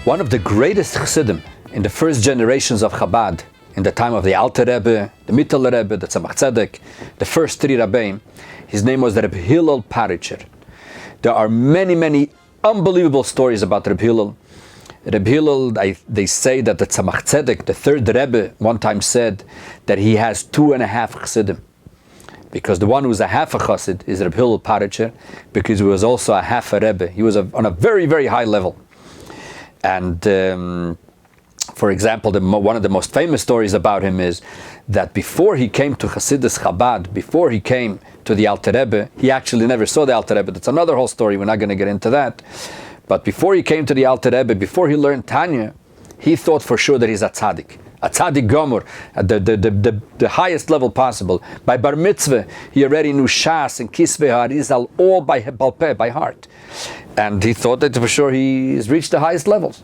One of the greatest chassidim in the first generations of Chabad, in the time of the Alter Rebbe, the Mittel Rebbe, the Tzemach Tzedek, the first three Rabbeim, his name was Rabbi Hillel Paritcher. There are many, many unbelievable stories about Rabbi Hillel. Rabbi Hillel, they say that the Tzemach Tzedek, the third Rebbe, one time said that he has 2.5 chassidim. Because the one who's a half a chassid is Rabbi Hillel Paritcher, because he was also a half a Rebbe. He was on a very, very high level. And for example, one of the most famous stories about him is that before he came to Hasidus Chabad, before he came to the Alter Rebbe, he actually never saw the Alter Rebbe. That's another whole story. We're not going to get into that. But before he came to the Alter Rebbe, before he learned Tanya, he thought for sure that he's a tzaddik gomor, at the highest level possible. By bar mitzvah, he already knew Shas and Kisvei Harizal all by balpeh, by heart. And he thought that for sure he's reached the highest levels.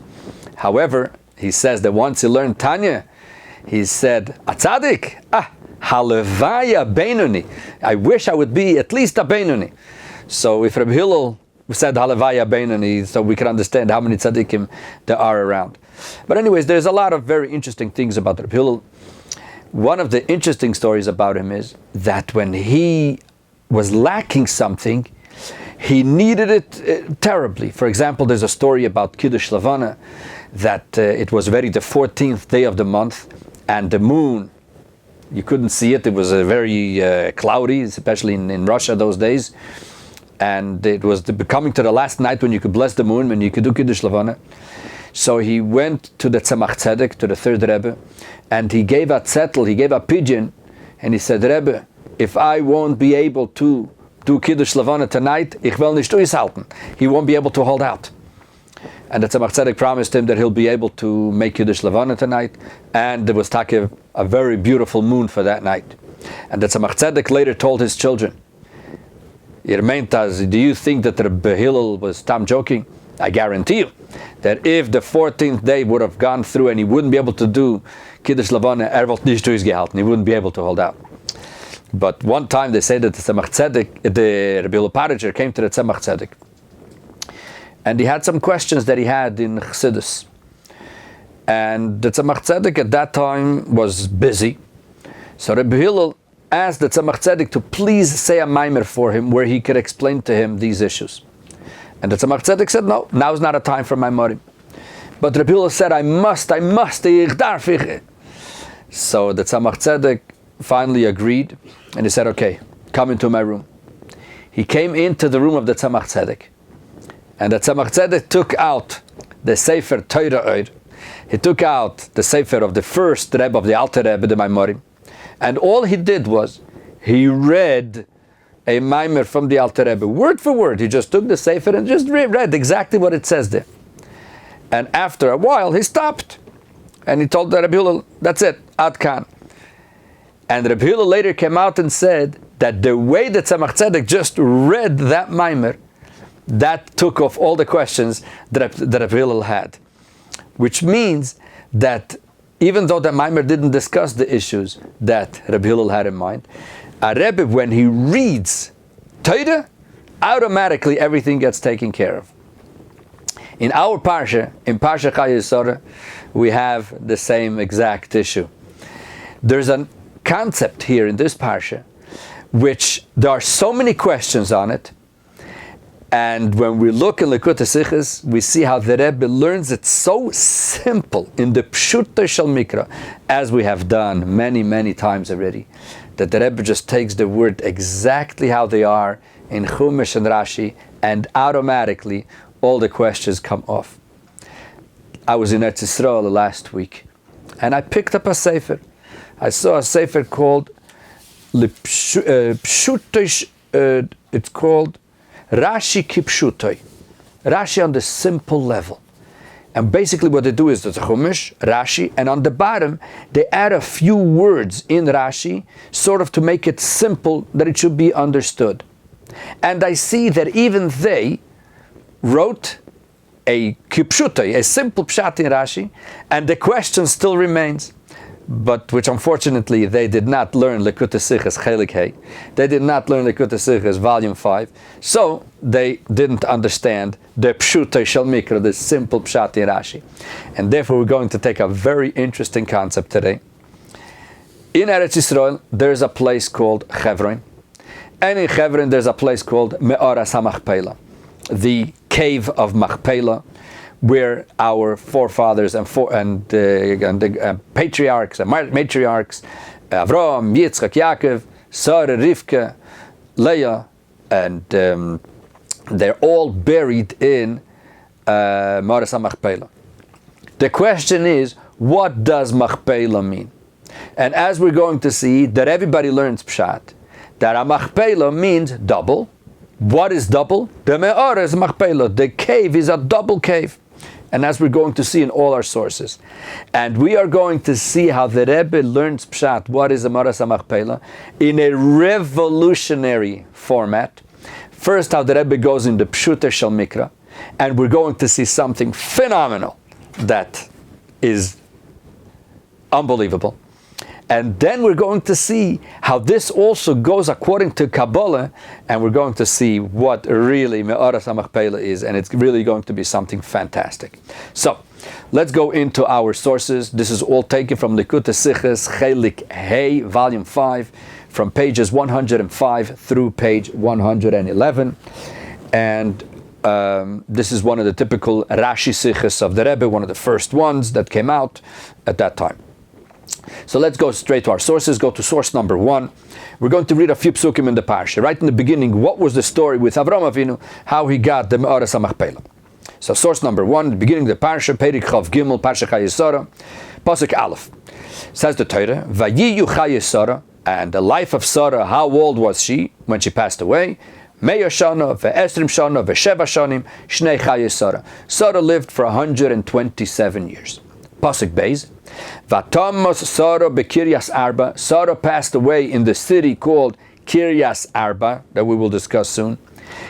However, he says that once he learned Tanya, he said, a tzaddik? Halevaya Beinoni. I wish I would be at least a Beinoni. So if Rabbi Hillel said Halevaya Beinoni, so we can understand how many tzaddikim there are around. But anyways, there's a lot of very interesting things about Rabbi Hillel. One of the interesting stories about him is that when he was lacking something, he needed it terribly. For example, there's a story about Kiddush Levana, that it was already the 14th day of the month, and the moon, you couldn't see it. It was very cloudy, especially in Russia those days. And it was coming to the last night when you could bless the moon, when you could do Kiddush Levana. So he went to the Tzemach Tzedek, to the third Rebbe, and he gave a zettel, he gave a pigeon, and he said, Rebbe, if I won't be able to do Kiddush Levana tonight, ich will nicht durchhalten. He won't be able to hold out. And the Tzemach Tzedek promised him that he'll be able to make Kiddush Levana tonight, and there was a very beautiful moon for that night. And the Tzemach Tzedek later told his children, do you think that Rabbi Hillel was joking? I guarantee you that if the 14th day would have gone through and he wouldn't be able to do Kiddush Levana, wollte nicht durchgehalten. He wouldn't be able to hold out. But one time they say that the Tzemach Tzedek, the Rabbi Hillel Paritcher came to the Tzemach Tzedek, and he had some questions that he had in Chassidus. And the Tzemach Tzedek at that time was busy. So Rabbi Hillel asked the Tzemach Tzedek to please say a maimer for him where he could explain to him these issues. And the Tzemach Tzedek said, no, now's not a time for my morim. But Rabbi Hillel said, I must, ich darf. So the Tzemach Tzedek finally agreed, and he said, okay, come into my room. He came into the room of the Tzemach Tzedek, and the Tzemach Tzedek took out the Sefer Torah Oir. He took out the Sefer of the first Rebbe of the Alter Rebbe, the Maimorim, and all he did was, he read a maimer from the Alter Rebbe, word for word. He just took the Sefer and just read exactly what it says there. And after a while, he stopped. And he told Rabbi Hillel, that's it, Ad Kan. And Rabbi Hillel later came out and said that the way that Tzemach Tzedek just read that maimer, that took off all the questions that Rabbi Hillel had. Which means that even though the maimer didn't discuss the issues that Rabbi Hillel had in mind, a Rebbe, when he reads Torah, automatically everything gets taken care of. In our Parsha, in Parsha Chayei, we have the same exact issue. There's a concept here in this Parsha, which there are so many questions on it, and when we look in Likutei Sichos, we see how the Rebbe learns it so simple in the Pshutei Shel Mikra, as we have done many, many times already, that the Rebbe just takes the word exactly how they are in Chumash and Rashi, and automatically all the questions come off. I was in Eretz Yisrael last week, and I picked up a sefer. I saw a sefer called it's called Rashi Kipshutoi, Rashi on the simple level. And basically what they do is there's a Chumash, Rashi, and on the bottom they add a few words in Rashi, sort of to make it simple, that it should be understood. And I see that even they wrote a Kipshutoi, a simple pshat in Rashi, and the question still remains. but which unfortunately they did not learn Likutei Sichos Chelik Hey. They did not learn Likutei Sichos Volume 5, so they didn't understand the Pshutei Shel Mikra, the simple Pshat in Rashi. And therefore we're going to take a very interesting concept today. In Eretz Yisrael, there's a place called Chevron. And in Chevron, there's a place called Me'oras HaMachpelah, the cave of Machpelah, where our forefathers and patriarchs and matriarchs, Avraham, Yitzchak, Yaakov, Sarah, Rivka, Leah, and they're all buried in Me'oras HaMachpelah. The question is, what does Machpelah mean? And as we're going to see, that everybody learns Pshat, that a Machpelah means double. What is double? The Me'ora is Machpelah. The cave is a double cave. And as we're going to see in all our sources. And we are going to see how the Rebbe learns Pshat, what is the Me'ora Machpelah, in a revolutionary format. First, how the Rebbe goes in the Pshutei Shel Mikra, and we're going to see something phenomenal that is unbelievable. And then we're going to see how this also goes according to Kabbalah, and we're going to see what really Me'oras HaMachpelah is, and it's really going to be something fantastic. So, let's go into our sources. This is all taken from Likutei Sichos Chelik Hey, Volume 5, from pages 105 through page 111. And this is one of the typical Rashi Sichos of the Rebbe, one of the first ones that came out at that time. So let's go straight to our sources, go to source number 1. We're going to read a few psukim in the Parsha. Right in the beginning, what was the story with Avraham Avinu, how he got the Me'oras HaMachpelah. So source number 1, the beginning of the Parsha, Perik Chav Gimel, Parsha Chayei Sarah, Pasuk Aleph. Says the Torah, Vayiyu Chayei Sarah, and the life of Sarah, how old was she when she passed away? Me'ah Shana, Ve'esrim Shana, Ve'sheva Shanim, Shnei Chayei Sarah. Sarah lived for 127 years. Pasuk Beis, Vatamos Sarah beKiryas Arba. Sarah passed away in the city called Kiryas Arba, that we will discuss soon.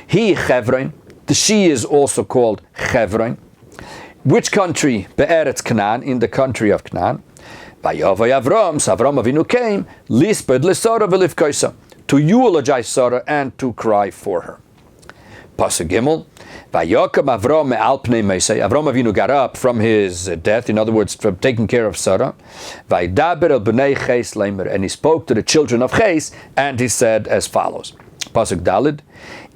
He Chevron, she is also called Chevron. Which country? Be'eretz Canaan, in the country of Canaan. Vayavay Avram, so Avram Avinu came, Lisped LeSarah V'Livkosa, to eulogize Sarah and to cry for her. Pasuk Gimel, Vayakam Avram me'al pnei meisei. Avram Avinu got up from his death, in other words, from taking care of Sarah. Vaydaber el bnei Ches leimer, and he spoke to the children of Ches, and he said as follows. Pasuk Dalid,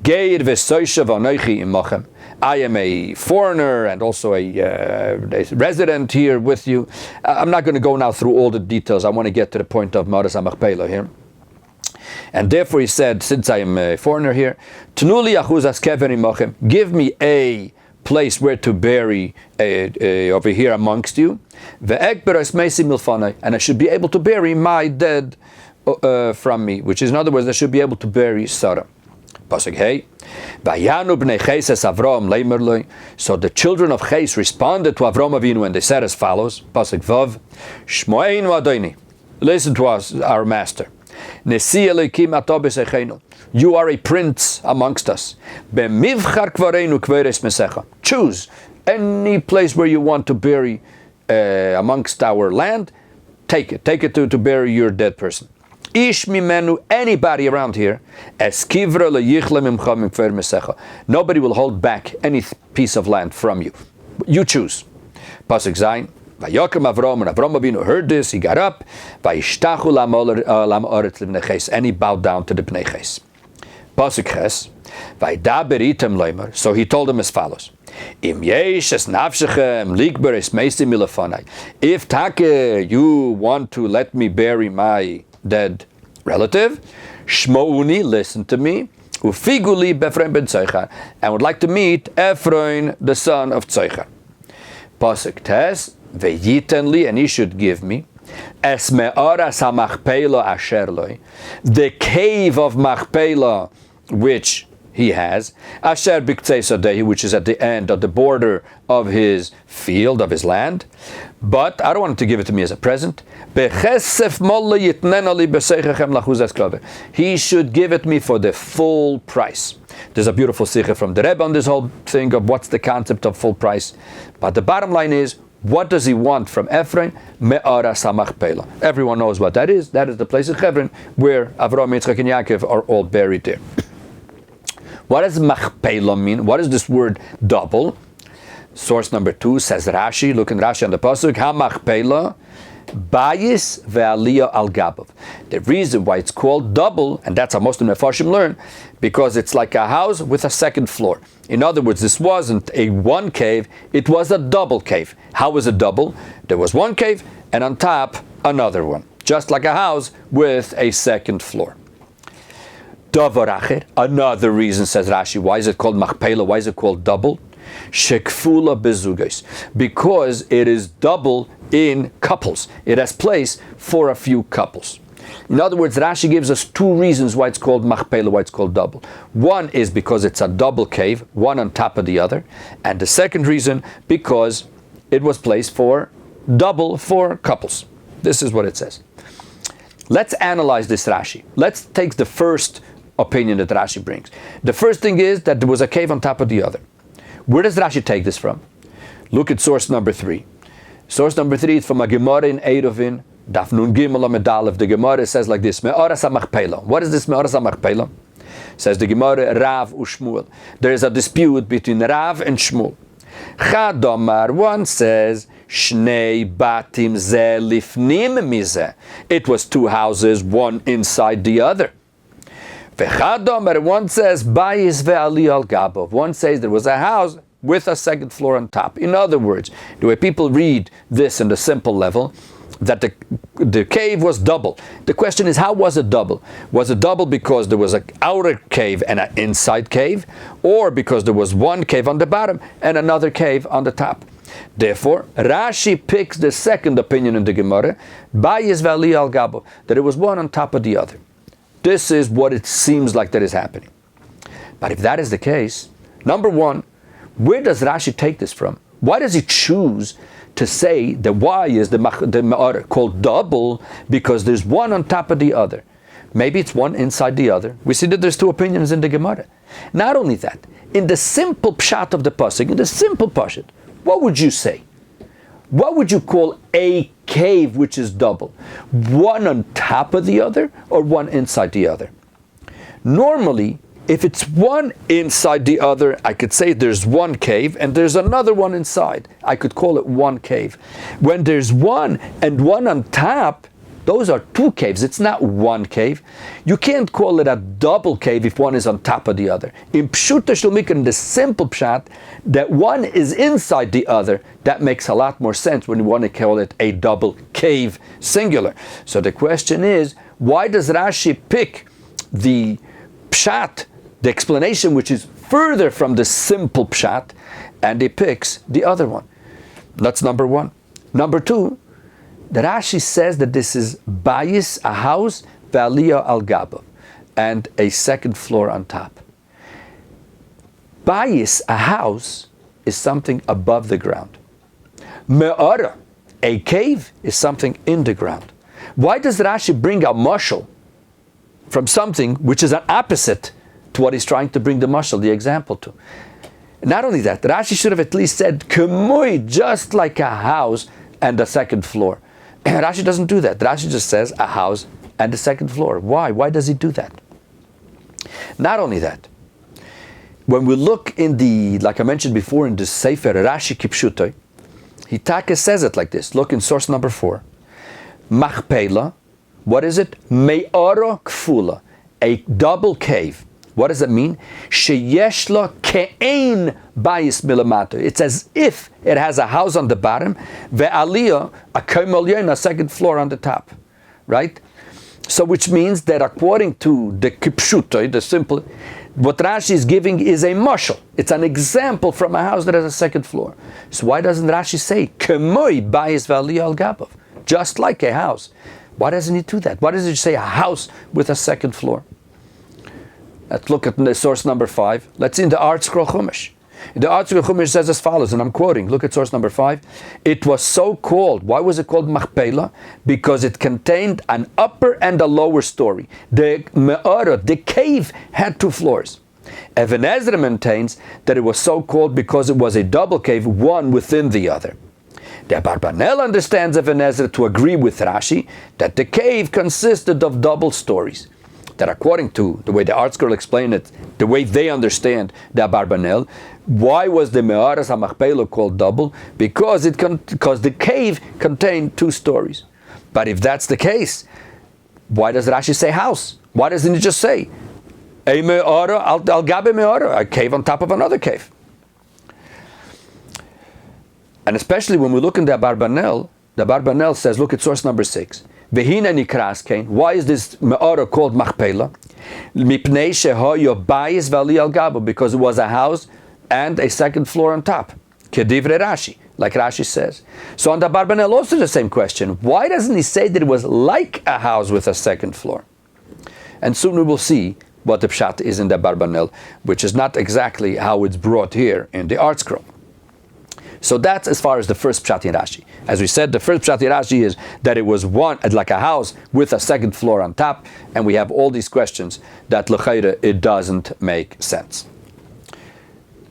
Geir v'soishav anochi imachem. I am a foreigner and also a resident here with you. I'm not going to go now through all the details. I want to get to the point of Me'oras HaMachpelah here. And therefore he said, since I am a foreigner here, Tnuli achuzas kever imachem, give me a place where to bury over here amongst you, ve'ekberas meisi milfanai, and I should be able to bury my dead from me, which is, in other words, I should be able to bury Sarah. Pasuk Hey, Vayanu bnei Ches es Avram leimer loi. So the children of Ches responded to Avram Avinu, and they said as follows. Pasuk Vav, Shmoeinu Adoni, listen to us, our master. Nesi Elokim ato b'seichenu. You are a prince amongst us. B'mivchar kvareinu kveres mesecha. Choose any place where you want to bury amongst our land. Take it to bury your dead person. Ish mimenu, anybody around here, es kivra leyichle mimcha mikver mesecha. Nobody will hold back any piece of land from you. You choose. Pasuk Zayin. Vayakam Avram, and Avram Avinu heard this, he got up, vayishtachu lam'oretz l'bnei Ches, and he bowed down to the bnei Ches. Pasuk Ches, vaydaber item leimer, so he told them as follows: Im yesh es nafshechem likber es meisi milafanai. If take you want to let me bury my dead relative, shmouni, listen to me, ufiguli befrein ben Tzeichar, and would like to meet Ephraim, the son of Tzeichar. Pasuk Tes, Veyitenli, and he should give me es me'oras HaMachpelah asher loi, the cave of Machpelah which he has, asher b'ktzei sadehi, which is at the end of the border of his field, of his land. But I don't want him to give it to me as a present. He should give it me for the full price. There's a beautiful sikha from the Rebbe on this whole thing of what's the concept of full price. But the bottom line is, What does he want from Ephraim? Me'ara samachpela. Everyone knows what that is. That is the place of Hebron where Avraham, Yitzchak, and Yaakov are all buried there. What does machpela mean? What is this word double? Source number 2 says Rashi. Look in Rashi on the pasuk. Ha-machpela bayis ve'aliyah al gabav. The reason why it's called double, and that's how most of the Mefarshim learn, because it's like a house with a second floor. In other words, this wasn't a one cave, it was a double cave. How was it double? There was one cave, and on top, another one. Just like a house with a second floor. Davar acher, another reason, says Rashi, why is it called machpela? Why is it called double? Shekfula bezugos, because it is double in couples. It has place for a few couples. In other words, Rashi gives us 2 reasons why it's called machpela, why it's called double. One is because it's a double cave, one on top of the other. And the second reason, because it was placed for double for couples. This is what it says. Let's analyze this Rashi. Let's take the first opinion that Rashi brings. The first thing is that there was a cave on top of the other. Where does Rashi take this from? Look at source number 3. Source number 3 is from a Gemara in Eruvin, Daf Nun Gimel Amud Aleph. The Gemara says like this: Me'ara samachpela. What is this Me'ara samachpela? Says the Gemara, Rav u'Shmuel. There is a dispute between Rav and Shmuel. Chadomar, one says, Shnei batim ze lifnim mize. It was 2 houses, one inside the other. V'chadomar, one says, Bayis ve'ali al gabov. One says there was a house with a second floor on top. In other words, the way people read this in the simple level, that the cave was double. The question is, how was it double? Was it double because there was an outer cave and an inside cave, or because there was one cave on the bottom and another cave on the top? Therefore, Rashi picks the second opinion in the Gemara, Bayis ve'ali al gabo, that it was one on top of the other. This is what it seems like that is happening. But if that is the case, number one, where does Rashi take this from? Why does he choose to say that why is the Me'ara called double? Because there's one on top of the other. Maybe it's one inside the other. We see that there's 2 opinions in the Gemara. Not only that, in the simple pshat of the pasuk, in the simple pasuk, what would you say? What would you call a cave which is double? One on top of the other or one inside the other? Normally, if it's one inside the other, I could say there's one cave and there's another one inside. I could call it one cave. When there's one and one on top, those are 2 caves. It's not one cave. You can't call it a double cave if one is on top of the other. In Pshuta Shlomik, in the simple pshat, that one is inside the other, that makes a lot more sense when you want to call it a double cave, singular. So the question is, why does Rashi pick the pshat, the explanation which is further from the simple pshat, and he picks the other one? That's number 1. Number 2, the Rashi says that this is bayis, a house, ve'aliyah al gabav, and a second floor on top. Bayis, a house, is something above the ground. Me'ara, a cave, is something in the ground. Why does Rashi bring a mashal from something which is an opposite to what he's trying to bring the mashal, the example to? Not only that, Rashi should have at least said kemui, just like a house and a second floor. Rashi doesn't do that. Rashi just says a house and a second floor. Why? Why does he do that? Not only that, when we look in the, like I mentioned before, in the Sefer Rashi Kipshutoy, Hitaka says it like this. Look in source number 4. Machpela, what is it? Me'ara kfula, a double cave. What does it mean? Sheyeshla ke'ein bayis milamato. It's as if it has a house on the bottom, ve'aliyah, a komalyon, a second floor on the top. Right? So which means that according to the kipshuto, the simple, what Rashi is giving is a mashal. It's an example from a house that has a second floor. So why doesn't Rashi say, kemoi bayis ve'aliyah al gabav? Just like a house. Why doesn't he do that? Why does he say a house with a second floor? Let's look at the source number 5. Let's see in the Art Scroll Chumash. The Art Scroll Chumash says as follows, and I'm quoting. Look at source number 5. It was so called. Why was it called Machpela? Because it contained an upper and a lower story. The Me'ara, the cave, had 2 floors. Even Ezra maintains that it was so called because it was a double cave, one within the other. The Abarbanel understands Even Ezra to agree with Rashi that the cave consisted of double stories. That according to the way the art scroll explained it, the way they understand the Abarbanel, why was the Me'aras HaMachpelah called double? Because the cave contained 2 stories. But if that's the case, why does Rashi say house? Why doesn't he just say a Me'ara al Gabe Me'ara, a cave on top of another cave? And especially when we look in the Abarbanel says, look at source number 6. Vehina nikras kain. Why is this me'ara called machpelah? Mipnei shehoyo bayis v'ali al gabo, because it was a house and a second floor on top. Kedivre Rashi, like Rashi says. So on the Abarbanel also the same question. Why doesn't he say that it was like a house with a second floor? And soon we will see what the pshat is in the Abarbanel, which is not exactly how it's brought here in the art scroll. So that's as far as the first pshat in Rashi. As we said, the first pshat in Rashi is that it was one like a house with a second floor on top, and we have all these questions that l'chayre it doesn't make sense.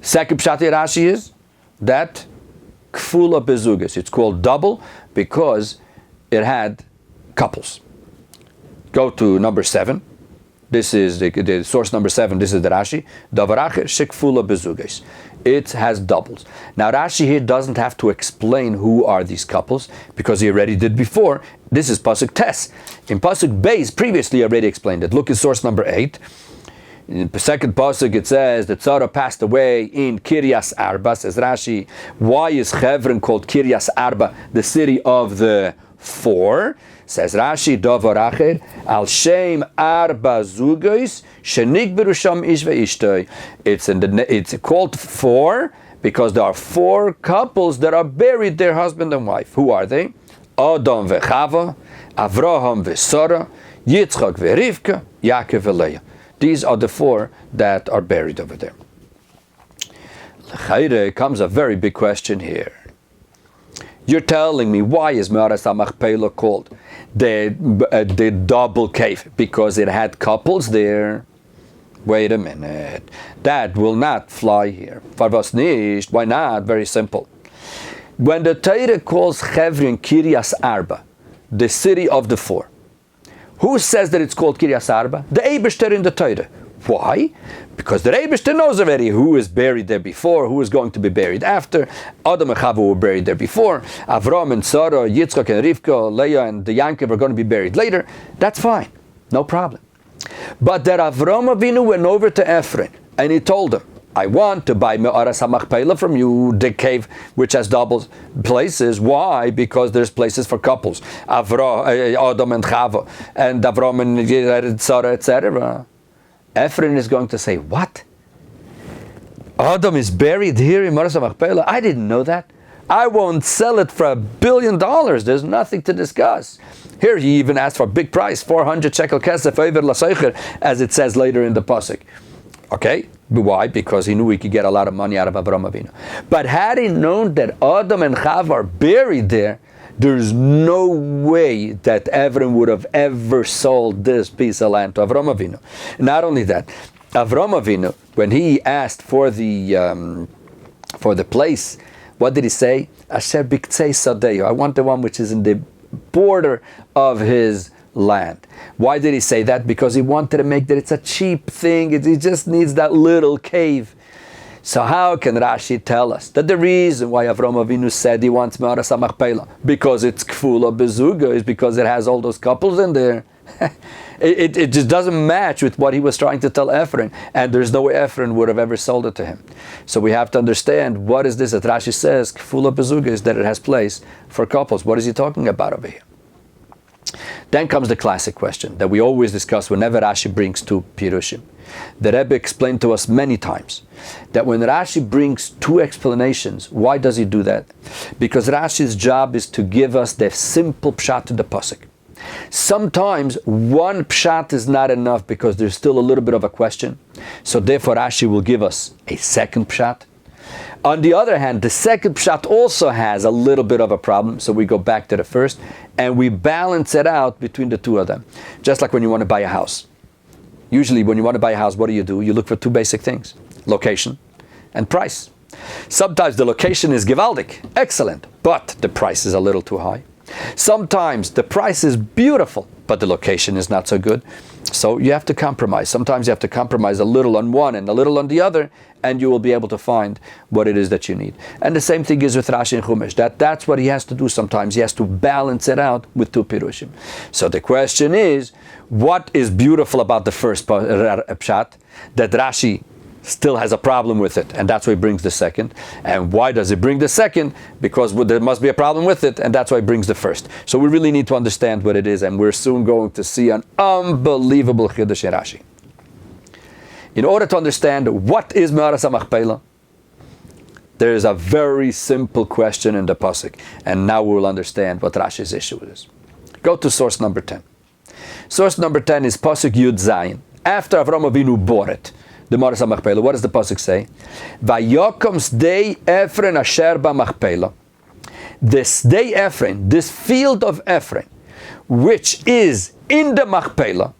Second pshat in Rashi is that kfula bezugas. It's called double because it had couples. Go to number 7. This is the source number 7. This is the Rashi. Davaracher shekfula bezugas. It has doubles. Now Rashi here doesn't have to explain who are these couples because he already did before. This is Pasuk Tes. In Pasuk Beis, previously already explained it. Look at source number 8. In the second Pasuk it says that Tzara passed away in Kiryas Arba, says Rashi. Why is Hebron called Kiryas Arba, the city of the 4? Says Rashi, Dovar Acher, Al Shem Arba Zugos, Shenik Berusham Ish Ve'ishtoi. It's called 4 because there are 4 couples that are buried, their husband and wife. Who are they? Adam ve'Chava, Avraham ve'Sara, Yitzchak ve'Rivka, Yaakov ve'Leah. These are the 4 that are buried over there. L'chayre comes a very big question here. You're telling me why is Me'aras HaMachpelah called the double cave? Because it had couples there. Wait a minute. That will not fly here. Farvas nicht. Why not? Very simple. When the Torah calls Hebron Kiryas Arba, the city of the 4, who says that it's called Kiryas Arba? The Eibishter in the Torah. Why? Because the Eibishter knows already who is buried there before, who is going to be buried after. Adam and Chava were buried there before. Avram and Sarah, Yitzchak and Rivka, Leah and the Yankov are going to be buried later. That's fine. No problem. But that Avram Avinu went over to Ephraim and he told him, I want to buy Me'aras HaMachpelah from you, the cave which has double places. Why? Because there's places for couples. Adam and Chava, and Avram and Sarah, etc. Ephraim is going to say, what? Adam is buried here in Me'aras HaMachpelah? I didn't know that. I won't sell it for $1 billion. There's nothing to discuss. Here he even asked for a big price, 400 shekel kesef over l'seicher, as it says later in the pasuk. Okay, why? Because he knew he could get a lot of money out of Avraham Avinu. But had he known that Adam and Chava are buried there, there's no way that Ephraim would have ever sold this piece of land to Avraham Avinu. Not only that, Avraham Avinu, when he asked for the place, what did he say? Asher biktzei sadeyo. I want the one which is in the border of his land. Why did he say that? Because he wanted to make that it's a cheap thing. He just needs that little cave. So how can Rashi tell us that the reason why Avraham Avinu said he wants Me'aras HaMachpelah, because it's kfula bezuga, is because it has all those couples in there? It just doesn't match with what he was trying to tell Ephraim, and there's no way Ephraim would have ever sold it to him. So we have to understand what is this that Rashi says kfula bezuga is, that it has place for couples. What is he talking about over here? Then comes the classic question that we always discuss whenever Rashi brings two Pirushim. The Rebbe explained to us many times that when Rashi brings 2 explanations, why does he do that? Because Rashi's job is to give us the simple pshat to the pasuk. Sometimes one pshat is not enough because there's still a little bit of a question. So therefore Rashi will give us a second pshat. On the other hand, the second pshat also has a little bit of a problem, so we go back to the first and we balance it out between the 2 of them. Just like when you want to buy a house. Usually when you want to buy a house, what do? You look for 2 basic things: location and price. Sometimes the location is gewaldig, excellent, but the price is a little too high. Sometimes the price is beautiful, but the location is not so good. So you have to compromise. Sometimes you have to compromise a little on one and a little on the other, and you will be able to find what it is that you need. And the same thing is with Rashi and Chumash. That's what he has to do sometimes. He has to balance it out with two pirushim. So the question is, what is beautiful about the first pshat that Rashi still has a problem with it, and that's why he brings the second. And why does he bring the second? Because there must be a problem with it, and that's why he brings the first. So we really need to understand what it is, and we're soon going to see an unbelievable chiddush in Rashi. In order to understand what is Me'aras HaMachpelah, there is a very simple question in the pasuk, and now we will understand what Rashi's issue is. Go to source number 10. Source number 10 is pasuk Yud Zayin. After Avraham Avinu bought it, the Me'aras HaMachpelah, what does the pasuk say? Vayokom sdei Ephraim asher ba'Machpelah. This sdei Ephraim, this field of Ephraim, which is in the Machpelah,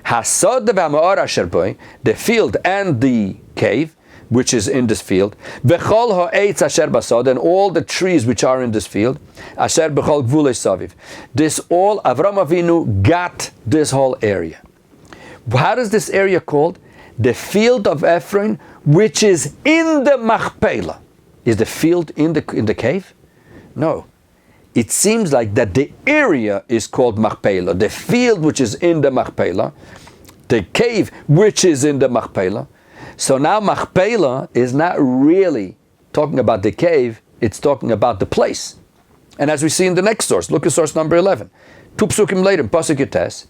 hasod v'ha'ma'or asher boi, the field and the cave, which is in this field, v'chol ha'etz asher basod, and all the trees which are in this field, asher b'chol gvulei saviv. This all, Avraham Avinu got this whole area. How is this area called? The field of Ephraim, which is in the Machpelah. Is the field in the cave? No. It seems like that the area is called Machpelah. The field which is in the Machpelah, the cave which is in the Machpelah. So now Machpelah is not really talking about the cave, it's talking about the place. And as we see in the next source, look at source number 11. Two psukim later, pasuk Yutes,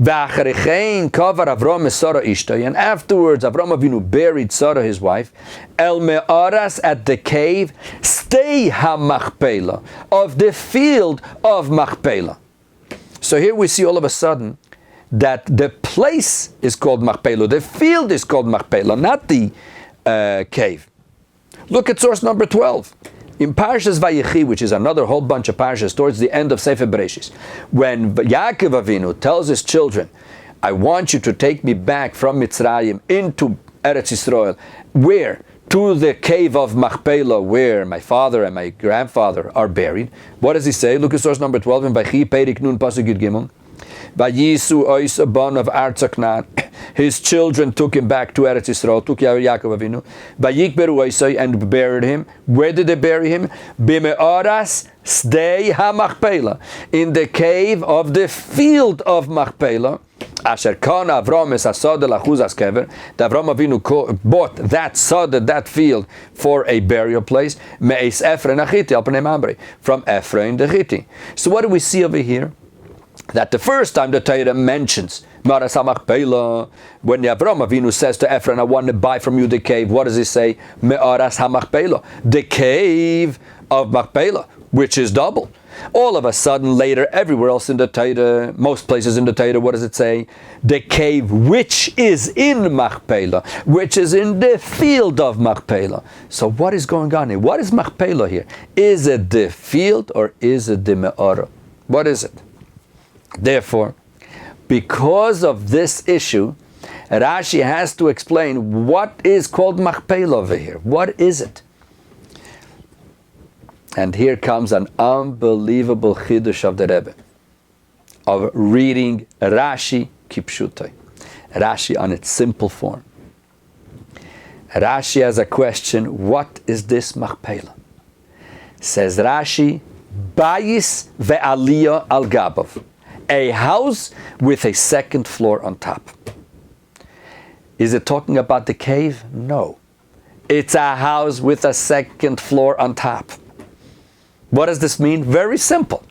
v'acharechein kavar Avram es Sarah ishtay, and afterwards Avram Avinu buried Sarah his wife, el me'aras, at the cave, stay ha-machpelah, of the field of Machpelah. So here we see all of a sudden that the place is called Machpelah, the field is called Machpelah, not the cave. Look at source number 12. In Parshas Vayechi, which is another whole bunch of Parshas, towards the end of Sefer Bereshis, when Yaakov Avinu tells his children, I want you to take me back from Mitzrayim into Eretz Yisrael, where? To the cave of Machpelah, where my father and my grandfather are buried. What does he say? Look at source number 12 in Vayechi, Perik Nun, Pasuk Yud Gimel. Vayisu ois abon of Arza Knan. His children took him back to Eretz Yisrael, took Yaakov Avinu. Vayikberu oisai, and buried him. Where did they bury him? B'me'aras sdei ha-Machpelah, in the cave of the field of Machpelah. Asher kana Avram es hasod lachuz askever. The Avram Avinu bought that sod, that field, for a burial place. Me'es Ephraim achiti al pnei Mamre, from Ephraim the Chiti. So what do we see over here? That the first time the Torah mentions Me'aras HaMachpelah, when Avraham Avinu says to Ephraim, I want to buy from you the cave, what does he say? Me'aras HaMachpelah, the cave of Machpelah, which is double. All of a sudden, later, everywhere else in the Torah, most places in the Torah, what does it say? The cave which is in Machpelah, which is in the field of Machpelah. So what is going on here? What is Machpelah here? Is it the field or is it the Me'orah? What is it? Therefore, because of this issue, Rashi has to explain what is called Machpelah over here. What is it? And here comes an unbelievable chiddush of the Rebbe, of reading Rashi kipshutai, Rashi on its simple form. Rashi has a question, what is this Machpelah? Says Rashi, Bayis ve'aliyah al gabav, a house with a second floor on top. Is it talking about the cave? No. It's a house with a second floor on top. What does this mean? Very simple.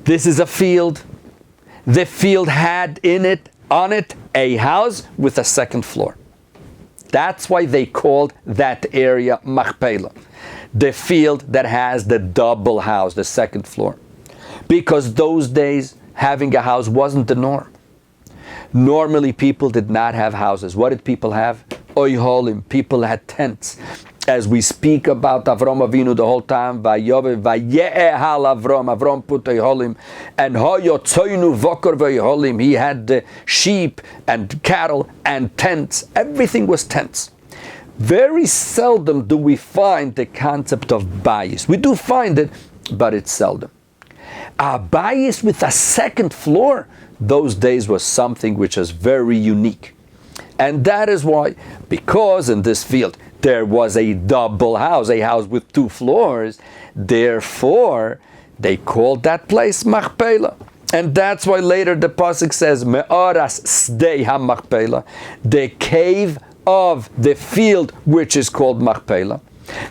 This is a field. The field had on it, a house with a second floor. That's why they called that area Machpelah. The field that has the double house, the second floor. Because those days, having a house wasn't the norm. Normally, people did not have houses. What did people have? Oiholim. People had tents. As we speak about Avram Avinu the whole time, Avram put oiholim, and hoyotzoinu vokor v'oiholim. He had the sheep and cattle and tents. Everything was tents. Very seldom do we find the concept of bias. We do find it, but it's seldom. A bias with a second floor, those days was something which was very unique. And that is why, because in this field there was a double house, a house with 2 floors, therefore they called that place Machpelah. And that's why later the pasuk says, Me'aras Sdei HaMachpelah, the cave of the field which is called Machpelah.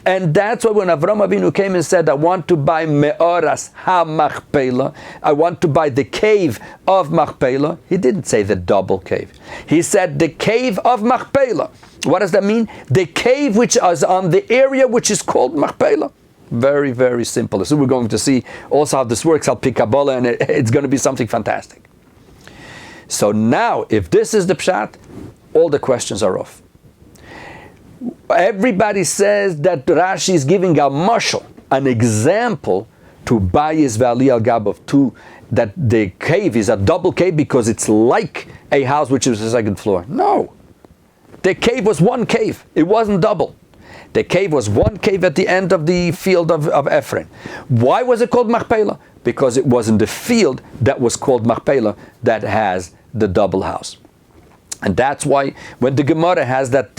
And that's why when Avram Avinu came and said, I want to buy Me'aras HaMachpelah, I want to buy the cave of Machpelah, he didn't say the double cave. He said the cave of Machpelah. What does that mean? The cave which is on the area which is called Machpelah. Very, very simple. So we're going to see also how this works. I'll pick Kabbalah, and it's going to be something fantastic. So now, if this is the pshat, all the questions are off. Everybody says that Rashi is giving a mashal, an example to Bayis Vali al Gab of 2, that the cave is a double cave because it's like a house which is the second floor. No. The cave was one cave. It wasn't double. The cave was one cave at the end of the field of Ephraim. Why was it called Machpelah? Because it was in the field that was called Machpelah that has the double house. And that's why when the Gemara has that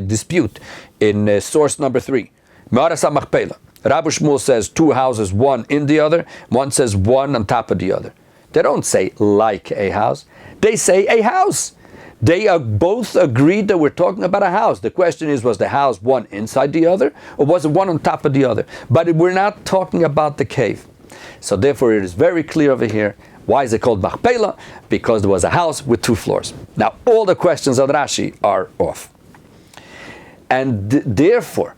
dispute in source number 3, Me'aras HaMachpelah, Rabbi Shmuel says 2 houses, one in the other, one says one on top of the other. They don't say like a house. They say a house. They are both agreed that we're talking about a house. The question is, was the house one inside the other, or was it one on top of the other? But we're not talking about the cave. So therefore it is very clear over here. Why is it called Machpelah? Because there was a house with 2 floors. Now all the questions of Rashi are off. And therefore,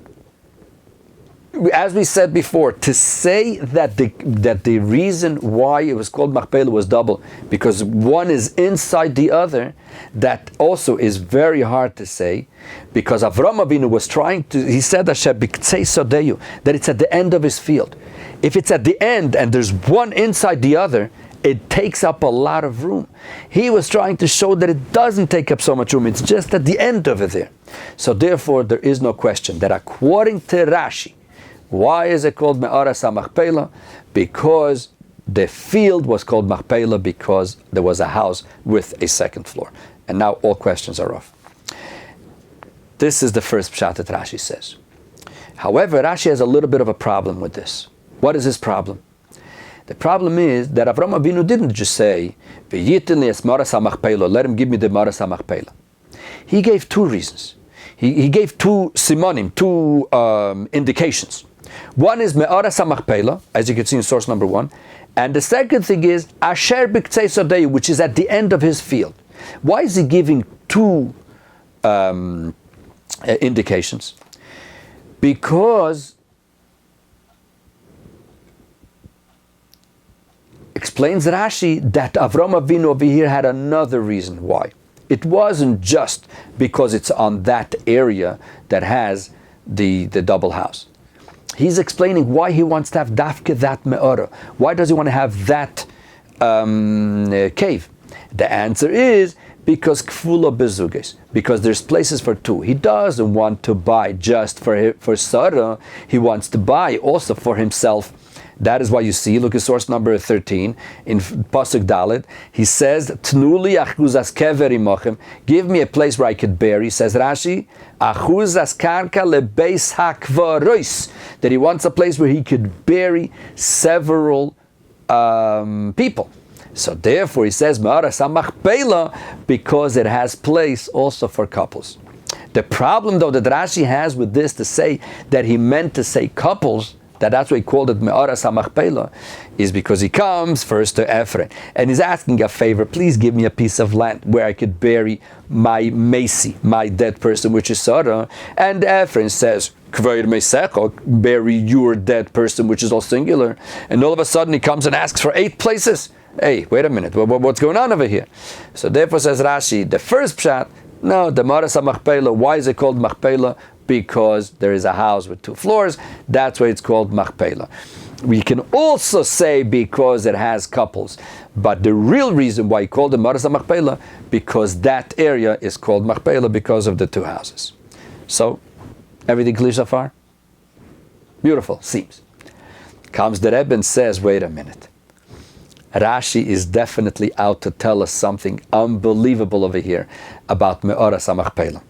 as we said before, to say that the reason why it was called Machpelah was double, because one is inside the other, that also is very hard to say, because Avram Avinu was trying to, he said that it's at the end of his field. If it's at the end and there's one inside the other, it takes up a lot of room. He was trying to show that it doesn't take up so much room, it's just at the end of it there. So therefore there is no question that according to Rashi, why is it called Me'aras HaMachpelah? Because the field was called Machpelah because there was a house with a second floor. And now all questions are off. This is the first pshat that Rashi says. However, Rashi has a little bit of a problem with this. What is his problem? The problem is that Avram Avinu didn't just say, V'yitin li es Me'aras HaMachpelah, let him give me the Me'aras HaMachpelah. He gave 2 reasons. He gave 2 simonim, 2 indications. One is Me'aras HaMachpelah, as you can see in source number 1. And the second thing is Asher B'Ktzei Sodei, which is at the end of his field. Why is he giving 2 indications? Because, explains Rashi, that Avram Avinu over here had another reason why. It wasn't just because it's on that area that has the double house. He's explaining why he wants to have dafke that me'ora. Why does he want to have that cave? The answer is because kfula bezuges, because there's places for 2. He doesn't want to buy just for Sarah. He wants to buy also for himself. That is why you see, look at source number 13, in Pasuk Dalet, he says, Tnuli achuzas kever imochem, give me a place where I could bury, says Rashi, achuzas karka lebeis hakvarois, that he wants a place where he could bury several people. So therefore he says, Me'aras HaMachpelah, because it has place also for couples. The problem though that Rashi has with this to say that he meant to say couples, that's why he called it Me'aras HaMachpelah, is because he comes first to Ephraim and he's asking a favor, please give me a piece of land where I could bury my Mesi, my dead person, which is Sarah. And Ephraim says, Kveir Mesecho, bury your dead person, which is all singular. And all of a sudden he comes and asks for 8 places. Hey, wait a minute, what's going on over here? So therefore says Rashi, the first pshat, no, the Me'aras HaMachpelah, why is it called Machpelah? Because there is a house with 2 floors. That's why it's called Machpelah. We can also say because it has couples. But the real reason why he called it Me'aras HaMachpelah, because that area is called Machpelah because of the 2 houses. So, everything clear so far? Beautiful, seems. Comes the Rebbe and says, wait a minute. Rashi is definitely out to tell us something unbelievable over here about Me'oras HaMachpelah.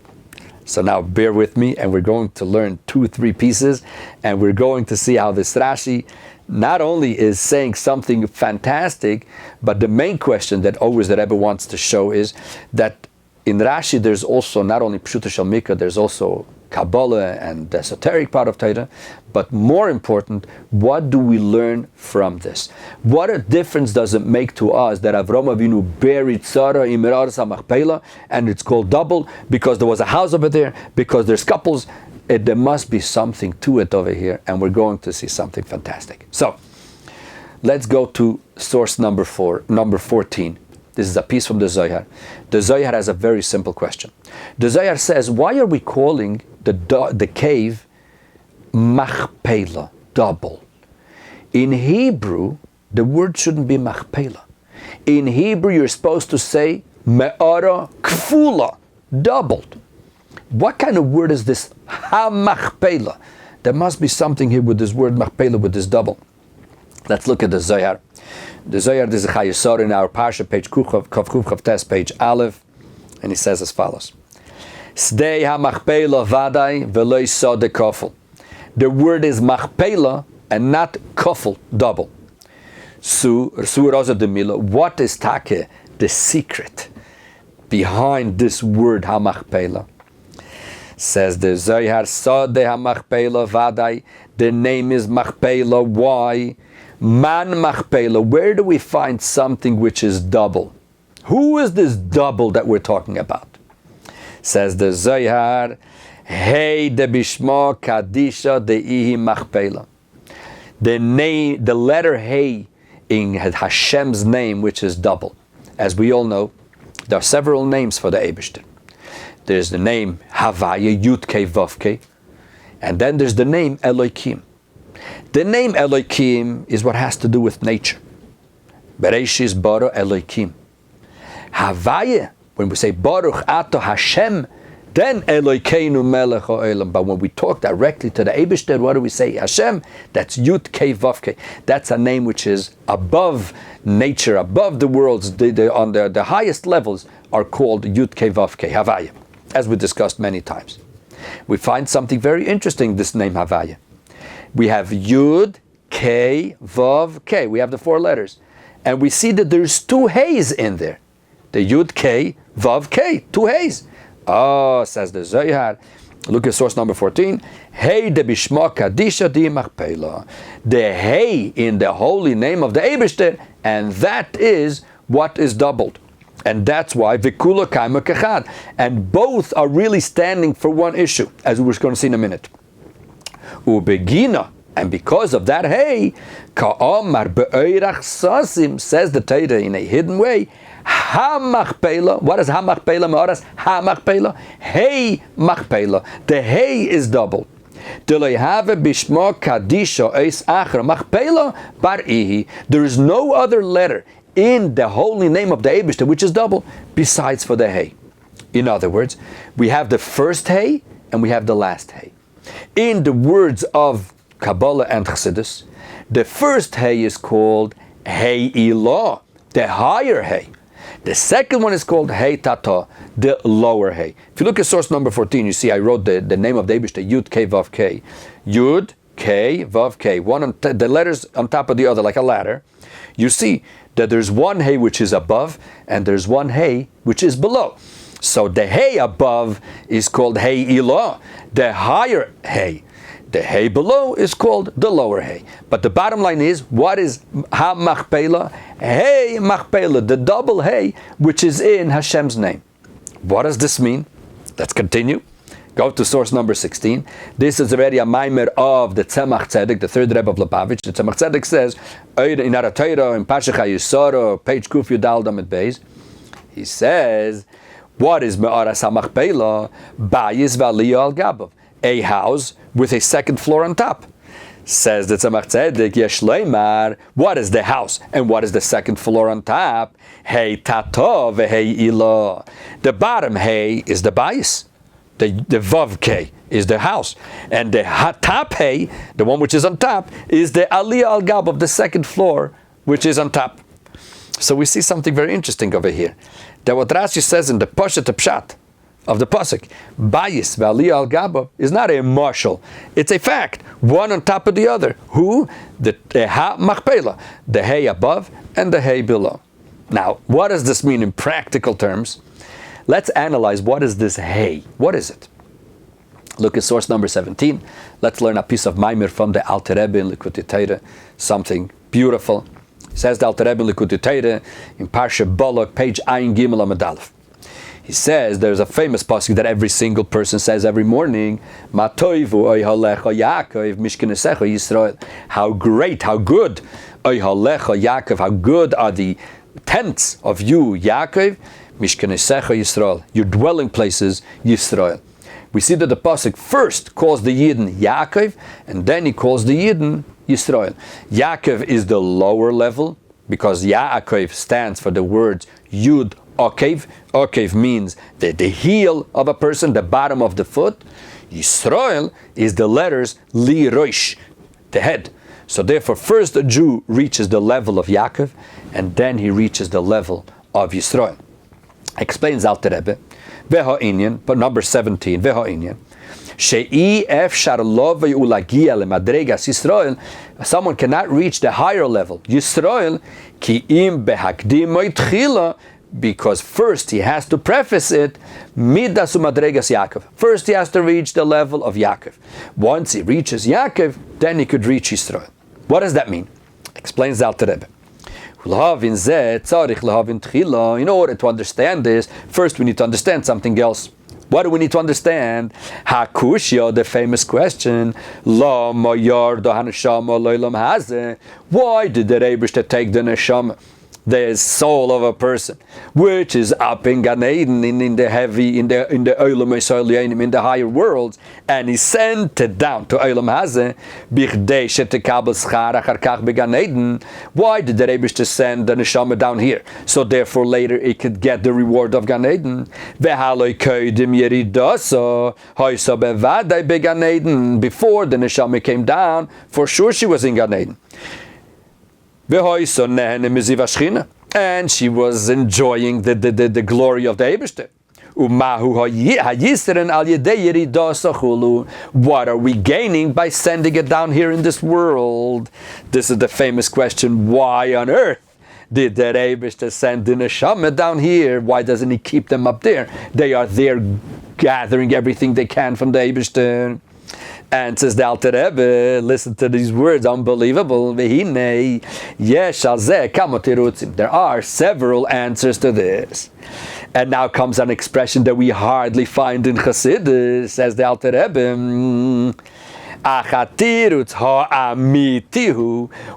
So now bear with me, and we're going to learn 2-3 pieces, and we're going to see how this Rashi not only is saying something fantastic, but the main question that always the Rebbe wants to show is that in Rashi there's also not only Pshuta Shel Mikra, there's also Kabbalah and the esoteric part of Torah, but more important, what do we learn from this? What a difference does it make to us that Avraham Avinu buried Sarah in Me'oras HaMachpelah, and it's called double because there was a house over there, because there's couples. There must be something to it over here, and we're going to see something fantastic. So, let's go to source number 14. This is a piece from the Zohar. The Zohar has a very simple question. The Zohar says, why are we calling the cave Machpelah, double? In Hebrew, the word shouldn't be Machpelah. In Hebrew, you're supposed to say Me'ara Kfula, doubled. What kind of word is this? Ha-Machpelah. There must be something here with this word Machpelah, with this double. Let's look at the Zohar. The Zohar, this is Chayei in our Parsha, page Kuf Tes, page Aleph, and he says as follows: Sdei ha-Machpelah vaday v'lo sode kofel. The word is Machpelah and not kofel, double. What is take, the secret behind this word ha-Machpelah? Says the Zohar, Sode ha-Machpelah vaday. The name is Machpelah. Why? Man Machpelah. Where do we find something which is double? Who is this double that we're talking about? Says the Zohar, Hey de bishma kadisha de ihi Machpelah. The letter Hey in Hashem's name, which is double. As we all know, there are several names for the Eibishter. There's the name Havaya, Yud-Kei, Vav-Kei, and then there's the name Elokim. The name Elokim is what has to do with nature. Bereshis bara Elokim. Havaya, when we say Baruch Ato Hashem, then Elokeinu melech ha'olam. But when we talk directly to the Eibishter, what do we say? Hashem, that's Yud Kei Vav Kei. That's a name which is above nature, above the worlds. On the highest levels are called Yud Kei Vav Kei, Havaya, as we discussed many times. We find something very interesting, this name Havaya. We have Yud Kei Vav Kei. We have the 4 letters. And we see that there's 2 Heys in there. The Yud Kei Vav Kei, 2 Heys. Oh, says the Zohar. Look at source number 14. Hey de bishma kadisha di Machpelah. The Hey in the holy name of the Eibishter, and that is what is doubled. And that's why Vikula Kaima Kechad. And both are really standing for one issue, as we're going to see in a minute. Ubegina, and because of that, Hey, Ka'amar be'oirach sasim, says the Torah in a hidden way, Ha-Machpelah. What is Ha-Machpelah? Me'oras Ha-Machpelah. Hey Machpelah. The Hey is doubled. Machpelah bar ihi. There is no other letter in the holy name of the Eibishter which is double besides for the Hey. In other words, we have the first Hey and we have the last Hey. In the words of Kabbalah and Chassidus, the first Hey is called Hey Ilah, the higher Hey. The second one is called Hey Tata, the lower Hey. If you look at source number 14, you see I wrote the name of the Eibishter, Yud Kei Vav Kei. Yud Kei Vav Kei. The letters on top of the other, like a ladder. You see that there's one Hey which is above, and there's one Hey which is below. So the Hey above is called Hey Ilah, the higher Hey. The Hey below is called the lower Hey. But the bottom line is, what is Ha-Machpelah? Hey Machpelah, the double Hey, which is in Hashem's name. What does this mean? Let's continue. Go to source number 16. This is already a maimer of the Tzemach Tzedek, the third Rebbe of Lubavitch. The Tzemach Tzedek says, in our Torah, in Parshas Chayei, page Kuf Yudal Damet Beis, he says, what is Me'oras HaMachpelah? Bayis v'aliyah al gabav. A house with a second floor on top. Says the Tzemach Tzedek, Yesh Leimar, what is the house and what is the second floor on top? Hey Tato ve'hei Ilah. The bottom Hey is the bayis. The Vav K is the house. And the Tap Hey, the one which is on top, is the Aliyah Al Gab of the second floor, which is on top. So we see something very interesting over here. That what Rashi says in the Pashat Pshat of the Pasuk, Bayis V'Aliyah Al Gab is not a marshal. It's a fact. One on top of the other. Who? The Ha Machpelah. The Hey above and the Hey below. Now, what does this mean in practical terms? Let's analyze what is this Hey. What is it? Look at source number 17. Let's learn a piece of Maimer from the Alter Rebbe in Likutei Torah. Something beautiful. Says the Alter Rebbe in Likutei Torah in Parshas Balak, page Ayin Gimel Amud Aleph. He says there's a famous pasuk that every single person says every morning, Ma toivu oy halecha Yaakov mishkenesecha Yisrael. How great, how good, oy halecha Yaakov, how good are the tents of you, Yaakov, mishkenesecha Yisrael, your dwelling places, Yisrael. We see that the pasuk first calls the Yidden Yaakov, and then he calls the Yidden Yisrael. Yaakov is the lower level, because Yaakov stands for the words Yud Okev. Okev means the heel of a person, the bottom of the foot. Yisrael is the letters Li Roish, the head. So therefore, first a Jew reaches the level of Yaakov, and then he reaches the level of Yisrael. Explains Alter Rebbe, Veha Inyan, but number 17, Veha Inyan. Someone cannot reach the higher level, Yisrael, because first he has to preface it, Midas umadregas Yaakov. First he has to reach the level of Yaakov. Once he reaches Yaakov, then he could reach Yisrael. What does that mean? Explains the Alter Rebbe. In order to understand this, first we need to understand something else. What do we need to understand? Hakushya, the famous question, Why did the Rebbe take the neshama, the soul of a person, which is up in Gan Eden, in the Olam Yisrael, in the higher worlds, and he sent it down to Olam Hazeh, bichdei shetekabel schar achar kach beGan Eden. Why did the Rebbe send the neshama down here? So therefore later it could get the reward of Gan Eden. Vehaloi koidim yeridaso hoysa bevadai beGan Eden. Before the neshama came down, for sure she was in Gan Eden. And she was enjoying the glory of the Eibishter. What are we gaining by sending it down here in this world? This is the famous question, why on earth did the Eibishter send the neshama down here? Why doesn't he keep them up there? They are there gathering everything they can from the Eibishter. And says the Alter Rebbe, listen to these words, unbelievable. There are several answers to this. And now comes an expression that we hardly find in Chassidus, says the Alter Rebbe.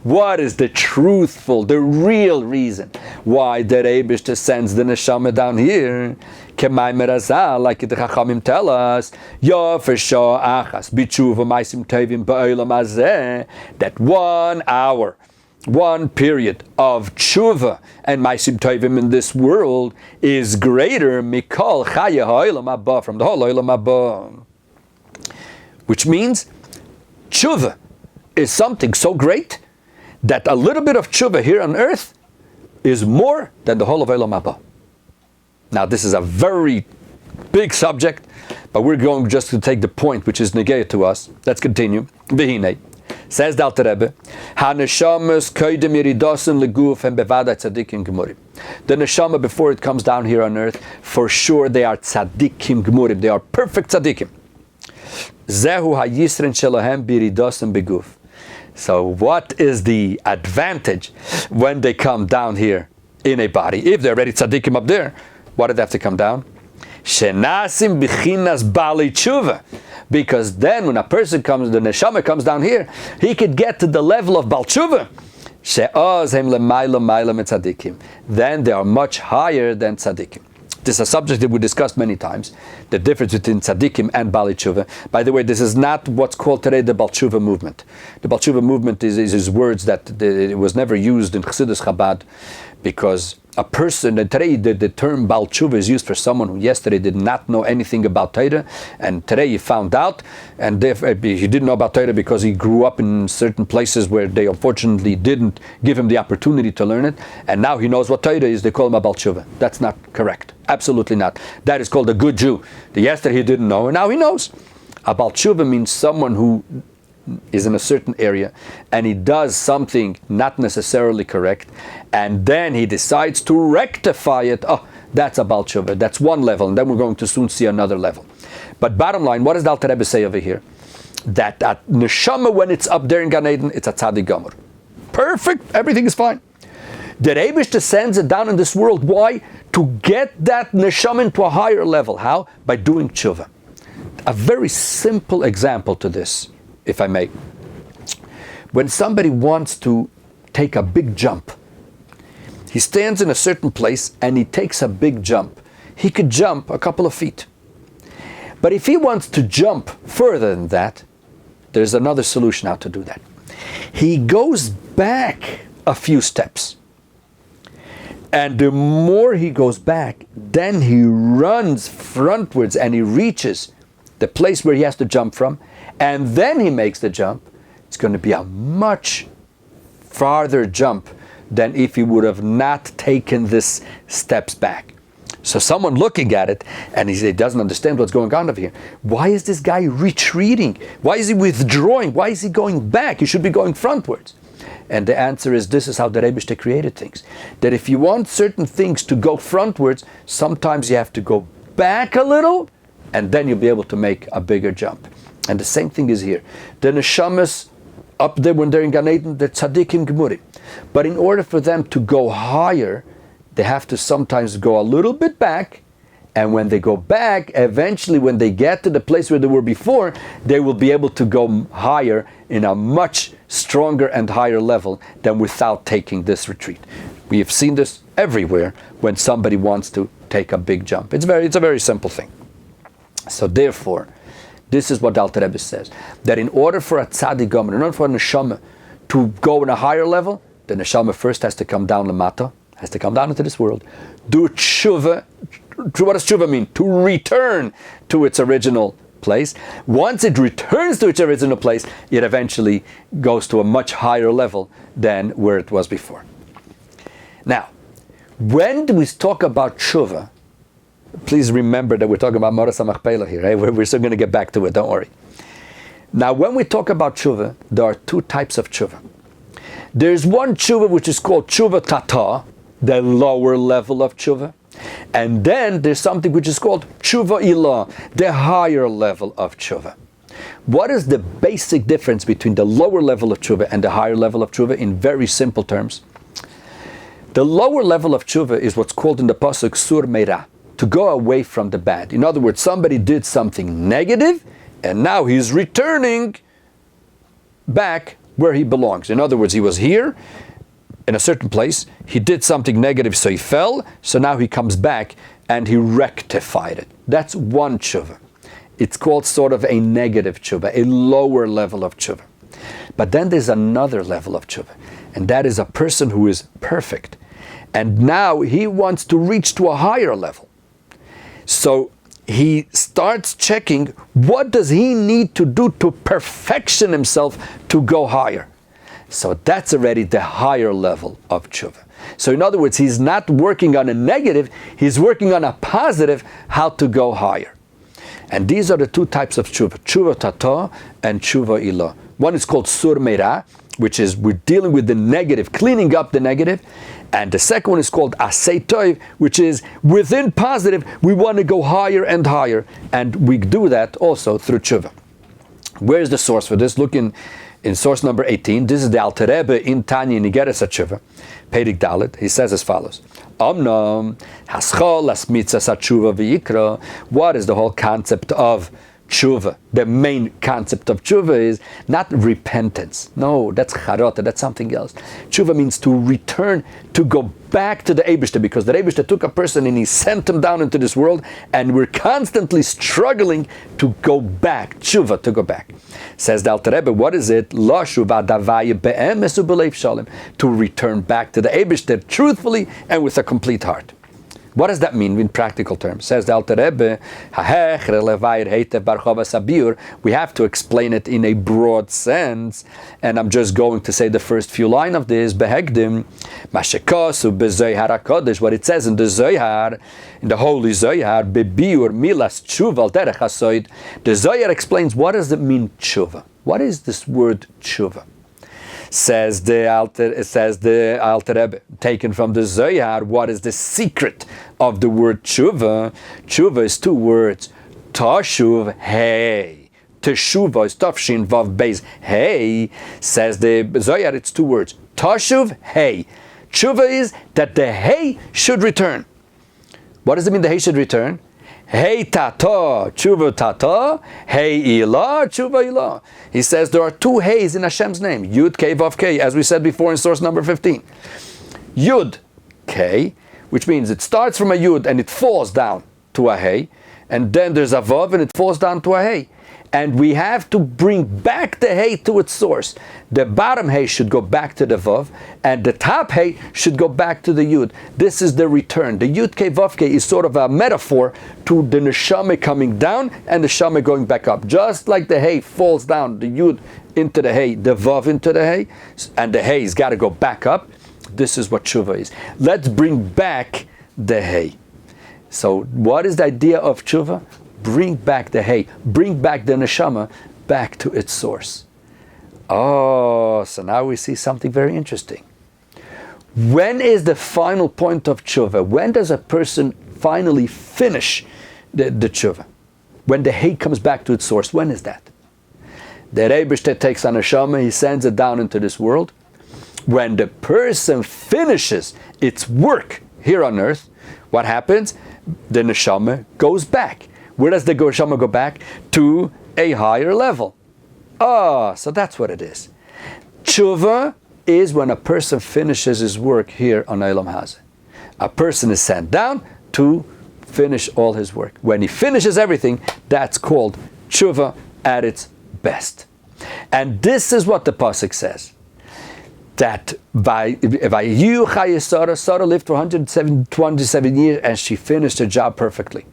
What is the truthful, the real reason why the Rebbe sends the neshama down here? Like the Chachamim tell us, that 1 hour, 1 period of tshuva and maisim tovim in this world is greater mikol chayei ha'olam haba, from the whole olam haba. Which means tshuva is something so great that a little bit of tshuva here on earth is more than the whole of olam haba. Now this is a very big subject, but we're going just to take the point which is negay to us. Let's continue. V'hinei. Says the Alter Rebbe, HaNeshamas koydem yiridasim leguf and bevadai tzadikim gemurim. The neshama, before it comes down here on earth, for sure they are tzadikim gemurim. They are perfect tzadikim. Zehu hayisren shelahem biridasim beguf. So what is the advantage when they come down here in a body? If they're already tzadikim up there, why did they have to come down? Shenasim bichinas bali tshuva. Because then when a person comes, the neshama comes down here, he could get to the level of bal tshuva. Then they are much higher than tzadikim. This is a subject that we discussed many times, the difference between tzaddikim and Baalei Tshuva. By the way, this is not what's called today the Baal Tshuva movement. The Baal Tshuva movement is words that it was never used in Chassidus Chabad, because a person, and today the term Baal Tshuva is used for someone who yesterday did not know anything about Torah, and today he found out, and he didn't know about Torah because he grew up in certain places where they unfortunately didn't give him the opportunity to learn it, and now he knows what Torah is. They call him a Baal Tshuva. That's not correct. Absolutely not. That is called a good Jew. Yesterday he didn't know, and now he knows. A Baal Tshuva means someone who is in a certain area and he does something not necessarily correct, and then he decides to rectify it. Oh, that's a Baal Tshuva. That's one level, and then we're going to soon see another level. But bottom line, what does the Alter Rebbe say over here? That neshama, when it's up there in Gan Eden, it's a tzaddik gomer. Perfect, everything is fine. The Rebbe sends it down in this world. Why? To get that neshama into a higher level. How? By doing tshuva. A very simple example to this, if I may. When somebody wants to take a big jump, he stands in a certain place and he takes a big jump. He could jump a couple of feet. But if he wants to jump further than that, there's another solution how to do that. He goes back a few steps. And the more he goes back, then he runs frontwards and he reaches the place where he has to jump from, and then he makes the jump. It's going to be a much farther jump than if he would have not taken this steps back. So someone looking at it, and he doesn't understand what's going on over here. Why is this guy retreating? Why is he withdrawing? Why is he going back? He should be going frontwards. And the answer is, this is how the Rebbe created things. That if you want certain things to go frontwards, sometimes you have to go back a little, and then you'll be able to make a bigger jump. And the same thing is here. The neshamas up there when they're in Gan Eden, they're tzaddikim gemurim. But in order for them to go higher, they have to sometimes go a little bit back, and when they go back, eventually when they get to the place where they were before, they will be able to go higher in a much stronger and higher level than without taking this retreat. We have seen this everywhere when somebody wants to take a big jump. It's a very simple thing. So therefore, this is what the Alter Rebbe says, that in order for a tzaddik gomer, in order for a neshama to go in a higher level, the neshama first has to come down lamata, has to come down into this world, do tshuva. What does tshuva mean? To return to its original place. Once it returns to its original place, it eventually goes to a much higher level than where it was before. Now, when we talk about tshuva, please remember that we're talking about Moras HaMachpelah here. Right? We're still going to get back to it, don't worry. Now, when we talk about tshuva, there are two types of tshuva. There's one tshuva which is called tshuva tata, the lower level of tshuva. And then there's something which is called tshuva ilah, the higher level of tshuva. What is the basic difference between the lower level of tshuva and the higher level of tshuva in very simple terms? The lower level of tshuva is what's called in the pasuk sur meira, to go away from the bad. In other words, somebody did something negative, and now he's returning back where he belongs. In other words, he was here in a certain place, he did something negative, so he fell, so now he comes back and he rectified it. That's one tshuva. It's called sort of a negative tshuva, a lower level of tshuva. But then there's another level of tshuva, and that is a person who is perfect, and now he wants to reach to a higher level. So he starts checking, what does he need to do to perfection himself to go higher? So that's already the higher level of tshuva. So in other words, he's not working on a negative, he's working on a positive, how to go higher. And these are the two types of tshuva, tshuva tata and tshuva ilah. One is called sur meira, which is we're dealing with the negative, cleaning up the negative. And the second one is called asay toiv, which is within positive, we want to go higher and higher. And we do that also through tshuva. Where's the source for this? Look in source number 18. This is the Alter Rebbe in Tanya Nigeres HaTshuva, Perek Dalet. He says as follows: Omnom haschol as mitzvah tshuva v'yikra. What is the whole concept of tshuva. The main concept of tshuva is not repentance. No, that's charata, that's something else. Tshuva means to return, to go back to the Eibishter, because the Eibishter took a person and he sent him down into this world, and we're constantly struggling to go back. Tshuva, to go back. Says the Alter Rebbe, what is it? La shuva davaya be'emes u'belev shalom. To return back to the Eibishter truthfully and with a complete heart. What does that mean in practical terms? Says the Alter Rebbe, we have to explain it in a broad sense, and I'm just going to say the first few lines of this. Behegdim, Mashekasu beZohar HaKodesh, what it says in the Zohar, in the Holy Zohar, bebiur milas tshuva al derech hasoid. The Zohar explains, what does it mean tshuva? What is this word tshuva? Says the Alter Rebbe, taken from the Zohar, what is the secret of the word tshuva? Tshuva is two words. Tashuv hey. Teshuva is tafshin vav beis hey. Says the Zohar, it's two words. Tashuv hey. Tshuva is that the hey should return. What does it mean the hey should return? Hey tata, tshuva tata, hey ilah, tshuva ilah. He says there are two heys in Hashem's name, Yud, Kei, Vav, Kei, as we said before in source number 15. Yud, Kei, which means it starts from a Yud and it falls down to a hey, and then there's a Vav and it falls down to a hey. And we have to bring back the hey to its source. The bottom hey should go back to the Vav, and the top hey should go back to the Yud. This is the return. The Yud Kei Vav Kei is sort of a metaphor to the Neshama coming down and the Shama going back up. Just like the hey falls down, the Yud into the hey, the Vav into the hey, and the hey's got to go back up. This is what tshuva is. Let's bring back the hey. So what is the idea of tshuva? Bring back the hay, bring back the neshama back to its source. Oh, so now we see something very interesting. When is the final point of tshuva? When does a person finally finish the tshuva? When the hay comes back to its source, when is that? The Eibishter takes a neshama, he sends it down into this world. When the person finishes its work here on earth, what happens? The neshama goes back. Where does the neshama go back? To a higher level. So that's what it is. Tshuva is when a person finishes his work here on Olam Hazeh. A person is sent down to finish all his work. When he finishes everything, that's called tshuva at its best. And this is what the pasuk says. That Sarah lived for 127 years and she finished her job perfectly.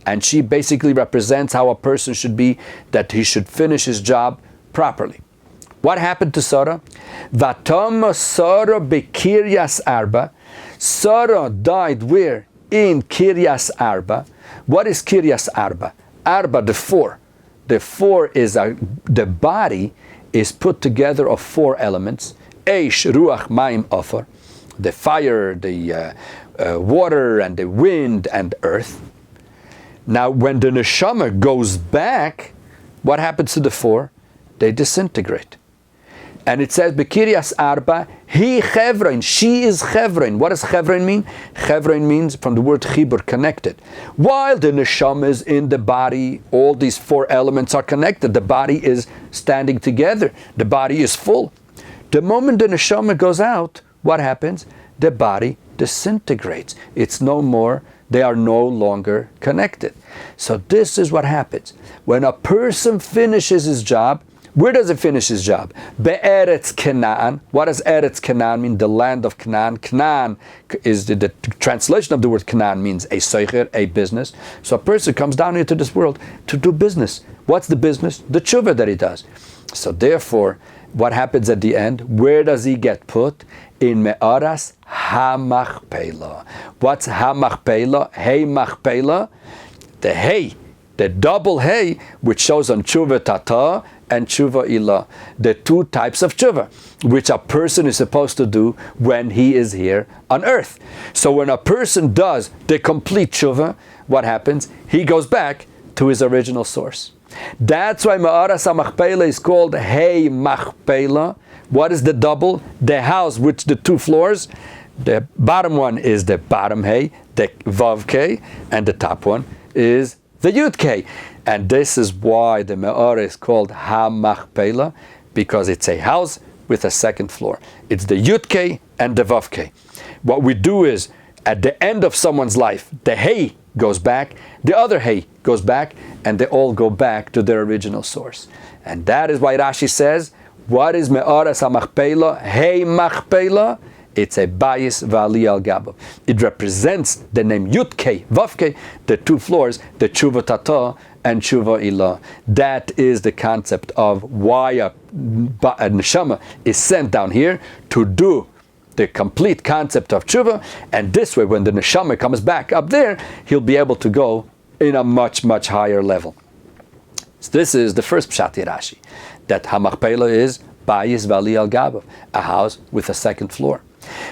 And she basically represents how a person should be, that he should finish his job properly. What happened to Sarah? Vatam Sarah bekiryas arba. Sarah died where? In Kiryas Arba. What is Kiryas Arba? Arba, the four. The four is the body is put together of four elements. Eish, Ruach, Maim, Ofer. The fire, the water, and the wind, and earth. Now, when the neshama goes back, what happens to the four? They disintegrate. And it says, Bekiryas Arba, he Chevron, she is Chevron. What does Chevron mean? Chevron means from the word Chibur, connected. While the neshama is in the body, all these four elements are connected. The body is standing together. The body is full. The moment the neshama goes out, what happens? The body disintegrates. It's no more. They are no longer connected. So this is what happens. When a person finishes his job, where does he finish his job? Be'eretz Canaan. What does Eretz Canaan mean? The land of Canaan. Canaan is the translation of the word Canaan means a soicher, a business. So a person comes down into this world to do business. What's the business? The tshuva that he does. So therefore, what happens at the end? Where does he get put? In Me'aras HaMachpelah. What's HaMachpelah? Hey Machpelah. The hey, the double hey, which shows on tshuva tata and tshuva ilah. The two types of tshuva, which a person is supposed to do when he is here on earth. So when a person does the complete tshuva, what happens? He goes back to his original source. That's why Ma'aras HaMachpelah is called Hey Machpelah. What is the double? The house with the two floors. The bottom one is the bottom Hey, the Vav K, and the top one is the Yud-K. And this is why the Me'ora is called Ha-Machpelah, because it's a house with a second floor. It's the Yud-K and the Vav-K. What we do is, at the end of someone's life, the Hey goes back, the other Hey goes back, and they all go back to their original source. And that is why Rashi says, what is Me'oras HaMachpelah? Hey Machpelah. It's a bayis v'ali al gabo. It represents the name Yud-K, Vav-K, the two floors, the Tshuva Tata and Tshuva Ilah. That is the concept of why a neshama is sent down here to do the complete concept of Tshuva, and this way when the neshama comes back up there, he'll be able to go in a much, much higher level. So this is the first Pshat Rashi, that HaMachpelah is bayis v'ali al gabo, a house with a second floor.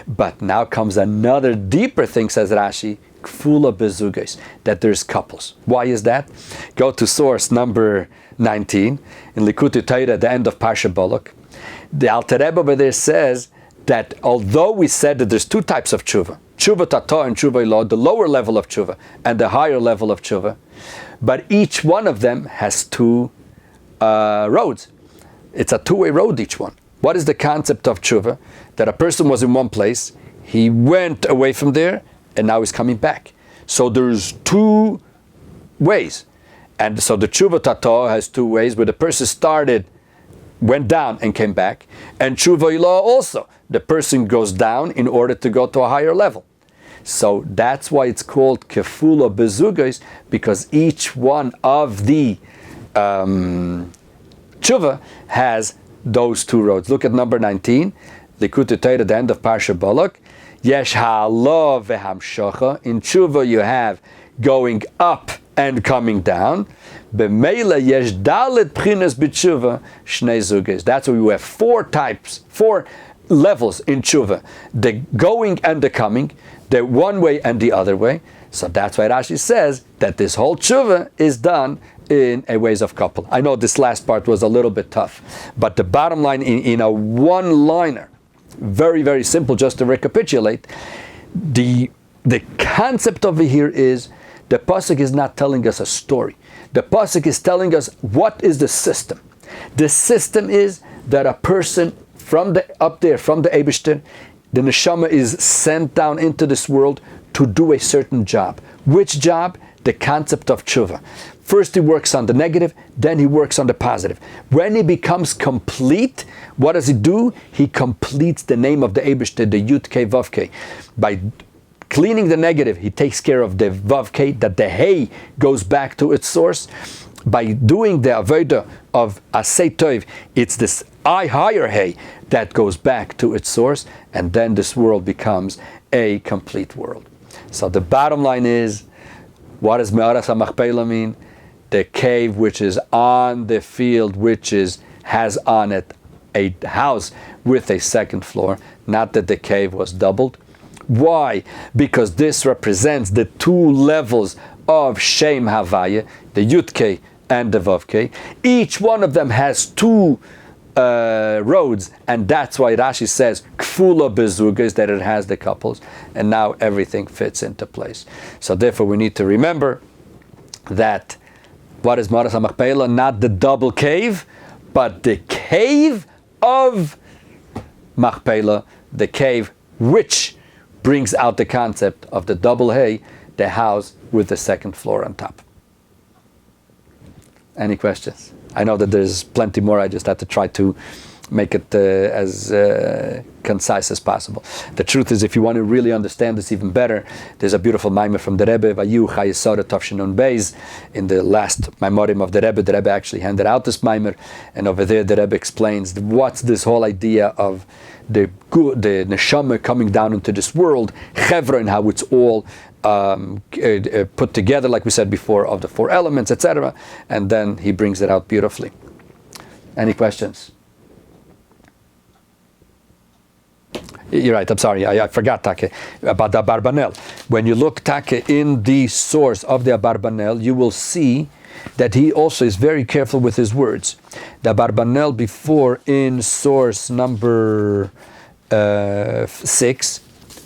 But now comes another deeper thing, says Rashi, kfula bezugos, that there's couples. Why is that? Go to source number 19 in Likutei Torah at the end of Parsha Balak. The Alter Rebbe over there says that although we said that there's two types of tshuva, tshuva tata and tshuva ilah, the lower level of tshuva and the higher level of tshuva, but each one of them has two roads. It's a two-way road, each one. What is the concept of tshuva? That a person was in one place, he went away from there, and now he's coming back. So there's two ways. And so the tshuva tata has two ways, where the person started, went down and came back. And tshuva ilah also. The person goes down in order to go to a higher level. So that's why it's called kefula bezugos, because each one of the tshuva has those two roads. Look at number 19, Likutei Torah at the end of Parsha Balak. Yesh ha'ala vehamshacha. In tshuva you have going up and coming down. B'meila yesh dalet pchinas b'tshuva shnei zugos. That's why we have four levels in tshuva: the going and the coming, the one way and the other way. So that's why Rashi says that this whole tshuva is done in a ways of couple. I know this last part was a little bit tough, but the bottom line in a one-liner, very, very simple, just to recapitulate, the concept over here is the pasuk is not telling us a story. The pasuk is telling us what is the system. The system is that a person from the Eibishter, the neshama is sent down into this world to do a certain job. Which job? The concept of tshuva. First he works on the negative, then he works on the positive. When he becomes complete, what does he do? He completes the name of the Eibishter, the Yud-K, Vav-K. By cleaning the negative, he takes care of the Vav-K, that the Hey goes back to its source. By doing the Avodah of Asay Tov, it's this higher Hey that goes back to its source, and then this world becomes a complete world. So the bottom line is, what does Me'oras HaMachpelah mean? The cave which is on the field, which has on it a house with a second floor. Not that the cave was doubled. Why? Because this represents the two levels of Shem Havaya, the Yud-K and the Vav-K. Each one of them has two roads, and that's why Rashi says kfula bezugos, that it has the couples, and now everything fits into place. So therefore we need to remember that what is Me'oras HaMachpelah? Not the double cave, but the cave of Machpelah, the cave which brings out the concept of the double hay, the house with the second floor on top. Any questions? I know that there's plenty more. I just had to try to make it as concise as possible. The truth is, if you want to really understand this even better, there's a beautiful maimer from the Rebbe, Vayu Chayei Tafshinun Beis. In the last maimerim of the Rebbe actually handed out this maimer, and over there the Rebbe explains what's this whole idea of the neshama coming down into this world, chevra, and how it's all put together, like we said before, of the four elements, etc. And then he brings it out beautifully. Any questions? You're right, I'm sorry, I forgot, Take, about the Abarbanel. When you look, Take, in the source of the Abarbanel, you will see that he also is very careful with his words. The Abarbanel before, in source number 6,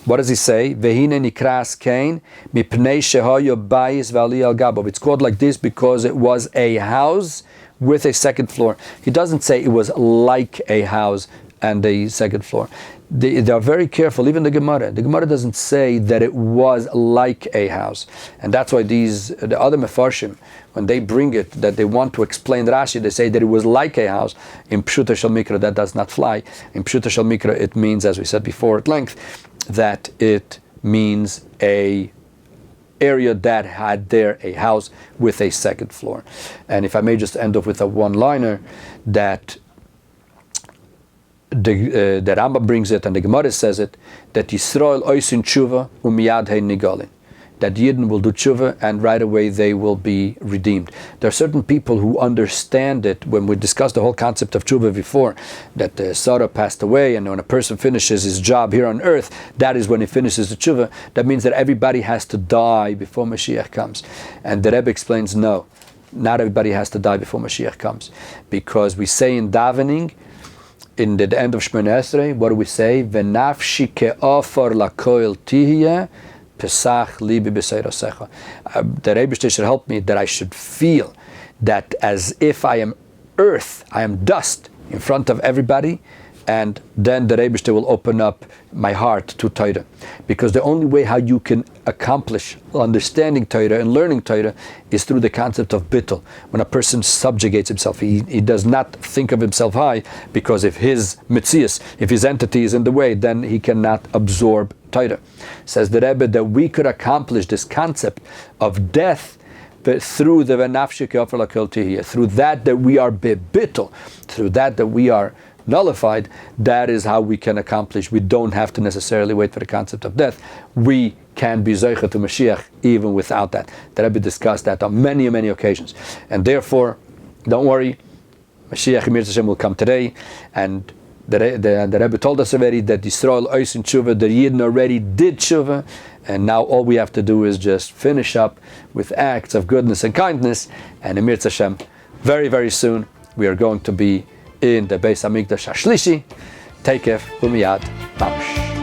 What does he say? Vehine nikras kain mipnei shehayo bayis v'ali al gabo. It's called like this because it was a house with a second floor. He doesn't say it was like a house and a second floor. They are very careful, even the Gemara. The Gemara doesn't say that it was like a house. And that's why the other Mefarshim, when they bring it, that they want to explain Rashi, they say that it was like a house. In Pshuta Shel Mikra, that does not fly. In Pshuta Shel Mikra, it means, as we said before at length, that it means a area that had there a house with a second floor. And if I may just end off with a one-liner, that the Rambam brings it and the Gemara says it, that Yisrael oisin tshuva umiyad hein nigalin, that Yidden will do tshuva and right away they will be redeemed. There are certain people who understand it, when we discussed the whole concept of tshuva before, that Sarah passed away and when a person finishes his job here on earth, that is when he finishes the tshuva. That means that everybody has to die before Mashiach comes. And the Rebbe explains, no, not everybody has to die before Mashiach comes. Because we say in davening, in the end of Shemona Esrei, what do we say? V'nafshi ke'ofor lakoil tihye pesach libi b'seirosecha. The Rebbe should help me that I should feel that as if I am earth, I am dust in front of everybody, and then the Rebbe will open up my heart to Torah. Because the only way how you can accomplish understanding Torah and learning Torah is through the concept of bittul. When a person subjugates himself, he does not think of himself high, because if his mitzias, if his entity is in the way, then he cannot absorb Torah. Says the Rebbe that we could accomplish this concept of death but through the v'nafshi ke'ofer lakoil tihye, through that we are bittul, through that we are nullified. That is how we can accomplish. We don't have to necessarily wait for the concept of death. We can be zeicha to Mashiach even without that. The Rebbe discussed that on many, many occasions. And therefore, don't worry, Mashiach Emir Hashem will come today. And the Rebbe told us already that Yisrael oisin tshuva, the Yidden already did tshuva, and now all we have to do is just finish up with acts of goodness and kindness. And Emir Hashem, very, very soon, we are going to be in the Beis Hamikdash Hashlishi. Take care, umiyad, mamash.